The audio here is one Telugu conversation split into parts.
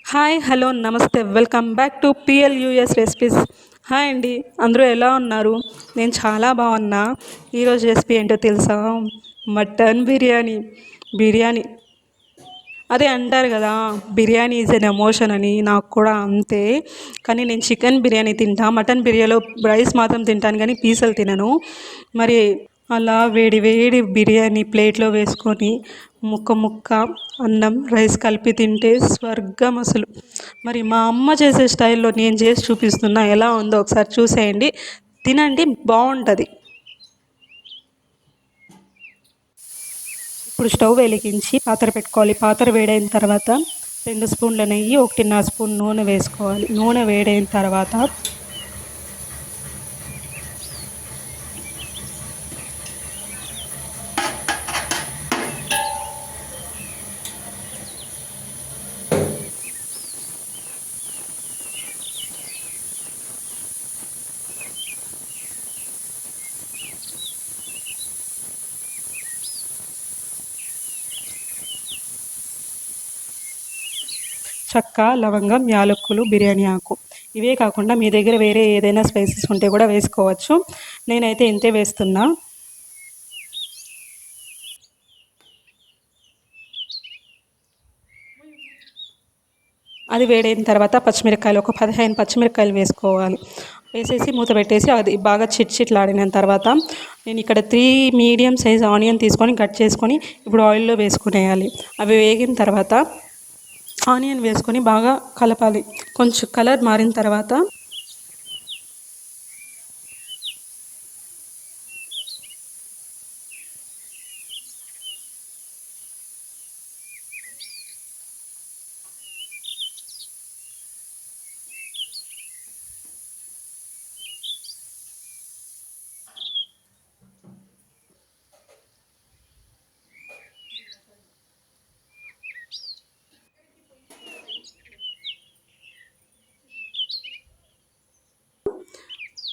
హాయ్ హలో నమస్తే welcome back to PLUS recipes. Hi అండి, అందరూ ఎలా ఉన్నారు? నేను చాలా బాగున్నా. ఈరోజు రెసిపీ ఏంటో తెలుసా? మటన్ బిర్యానీ. బిర్యానీ అదే అంటారు కదా, బిర్యానీ ఈజ్ ఎన్ ఎమోషన్ అని. నాకు కూడా అంతే. కానీ నేను చికెన్ బిర్యానీ తింటా, మటన్ బిర్యానీలో రైస్ మాత్రం తింటాను కానీ పీసులు తినను. మరి అలా వేడి వేడి బిర్యానీ ప్లేట్లో వేసుకొని ముక్క ముక్క అన్నం రైస్ కలిపి తింటే స్వర్గం అసలు. మరి మా అమ్మ చేసే స్టైల్లో నేను చేసి చూపిస్తున్నా, ఎలా ఉందో ఒకసారి చూసేయండి, తినండి, బాగుంటుంది. ఇప్పుడు స్టవ్ వెలిగించి పాత్ర పెట్టుకోవాలి. పాత్ర వేడైన తర్వాత 2 స్పూన్ల నెయ్యి, 1.5 స్పూన్ నూనె వేసుకోవాలి. నూనె వేడైన తర్వాత చెక్క, లవంగం, యాలక్కులు, బిర్యానీ ఆకు, ఇవే కాకుండా మీ దగ్గర వేరే ఏదైనా స్పైసెస్ ఉంటే కూడా వేసుకోవచ్చు. నేనైతే ఇంతే వేస్తున్నా. అది వేడైన తర్వాత పచ్చిమిరపకాయలు, ఒక 15 పచ్చిమిరపకాయలు వేసుకోవాలి. వేసేసి మూత పెట్టేసి అది బాగా చిట్చిట్లాడిన తర్వాత నేను ఇక్కడ 3 మీడియం సైజ్ ఆనియన్ తీసుకొని కట్ చేసుకొని ఇప్పుడు ఆయిల్లో వేసుకునేయాలి. అవి వేగిన తర్వాత ఆనియన్ వేసుకొని బాగా కలపాలి. కొంచెం కలర్ మారిన తర్వాత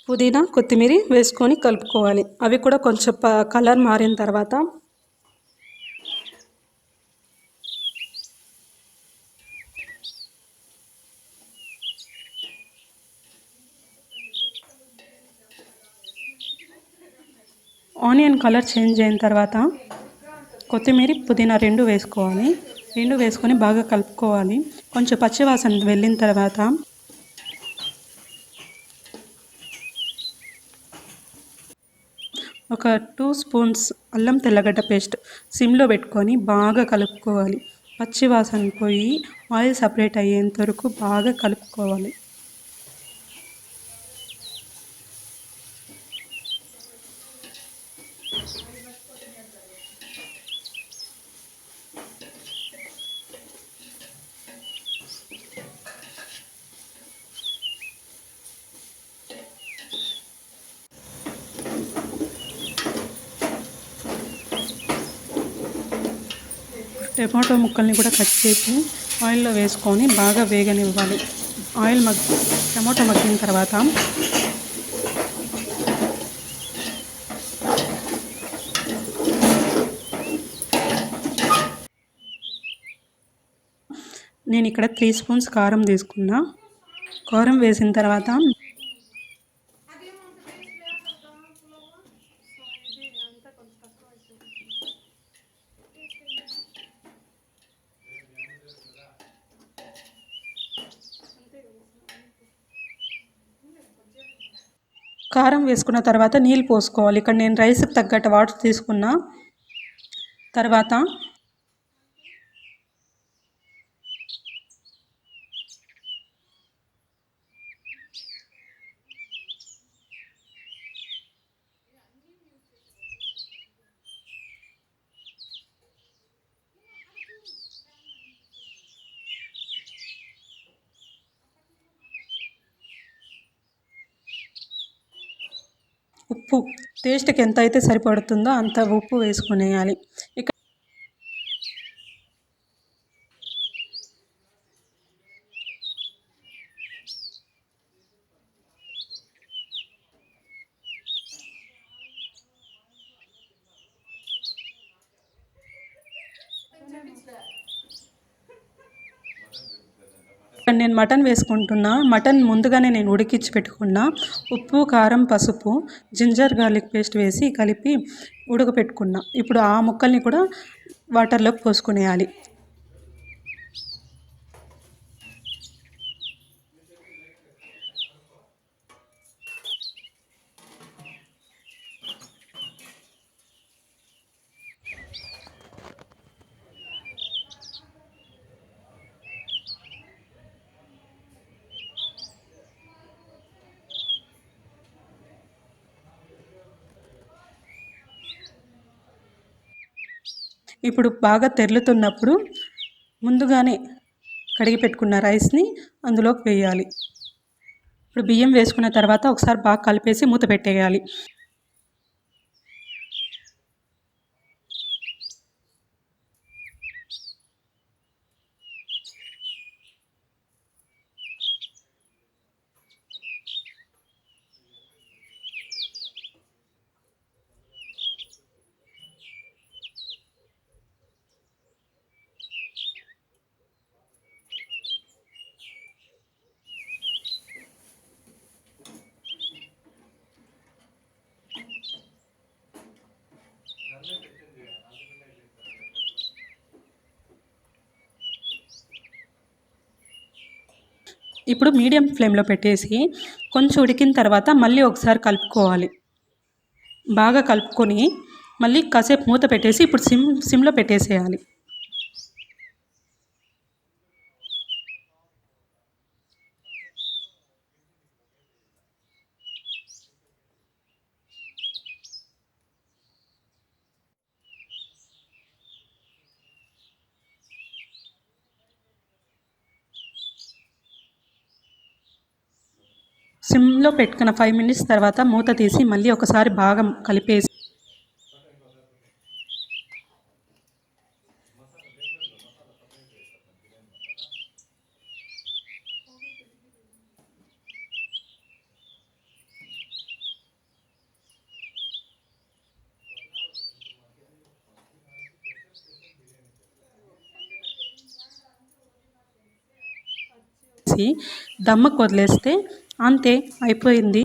పుదీనా, కొత్తిమీర వేసుకొని కలుపుకోవాలి. అవి కూడా కొంచెం కలర్ మారిన తర్వాత ఆనియన్ కలర్ చేంజ్ అయిన తర్వాత కొత్తిమీర, పుదీనా రెండు వేసుకోవాలి. రెండు వేసుకొని బాగా కలుపుకోవాలి. కొంచెం పచ్చివాసన వెళ్ళిన తర్వాత ఒక 2 స్పూన్స్ అల్లం తెల్లగడ్డ పేస్ట్ సిమ్లో పెట్టుకొని బాగా కలుపుకోవాలి. పచ్చి వాసన పోయి ఆయిల్ సపరేట్ అయ్యేంత వరకు బాగా కలుపుకోవాలి. టమాటో ముక్కల్ని కూడా కట్ చేసి ఆయిల్లో వేసుకొని బాగా వేగనివ్వాలి. టమాటో మగ్గిన తర్వాత నేను ఇక్కడ 3 స్పూన్స్ కారం తీసుకున్నా. కారం వేసిన తర్వాత కారం వేసుకున్న తర్వాత నీళ్ళు పోసుకోవాలి. ఇక్కడ నేను రైస్కి తగ్గట్టు వాటర్ తీసుకున్న తర్వాత ఉప్పు టేస్ట్కి ఎంత అయితే సరిపడుతుందో అంత ఉప్పు వేసుకునేయాలి. ఇక ఇక్కడ నేను మటన్ వేసుకుంటున్నా. మటన్ ముందుగానే నేను ఉడికించి పెట్టుకున్నా. ఉప్పు, కారం, పసుపు, జింజర్ గార్లిక్ పేస్ట్ వేసి కలిపి ఉడకపెట్టుకున్నా. ఇప్పుడు ఆ ముక్కల్ని కూడా వాటర్లోకి పోసుకునేయాలి. ఇప్పుడు బాగా తెరులుతున్నప్పుడు ముందుగానే కడిగి పెట్టుకున్న రైస్ని అందులోకి వేయాలి. ఇప్పుడు బియ్యం వేసుకున్న తర్వాత ఒకసారి బాగా కలిపేసి మూత పెట్టేయాలి. ఇప్పుడు మీడియం ఫ్లేమ్లో పెట్టేసి కొంచెం ఉడికిన తర్వాత మళ్ళీ ఒకసారి కలుపుకోవాలి. బాగా కలుపుకొని మళ్ళీ కాసేపు మూత పెట్టేసి ఇప్పుడు సిమ్లో పెట్టేసేయాలి. సిమ్లో పెట్టుకున్న 5 మినిట్స్ తర్వాత మూత తీసి మళ్ళీ ఒకసారి బాగా కలిపేసి దమ్మకు వదిలేస్తే అంతే, అయిపోయింది.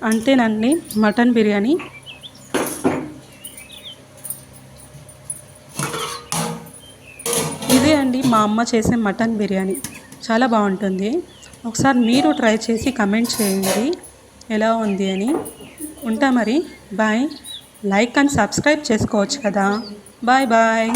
అంతేనండి మటన్ బిర్యానీ. ఇదే అండి మా అమ్మ చేసే మటన్ బిర్యానీ. చాలా బాగుంటుంది. ఒకసారి మీరు ట్రై చేసి కమెంట్ చేయండి ఎలా ఉంది అని. ఉంటా మరి, బాయ్. లైక్ అండ్ సబ్స్క్రైబ్ చేసుకోవచ్చు కదా. Bye bye.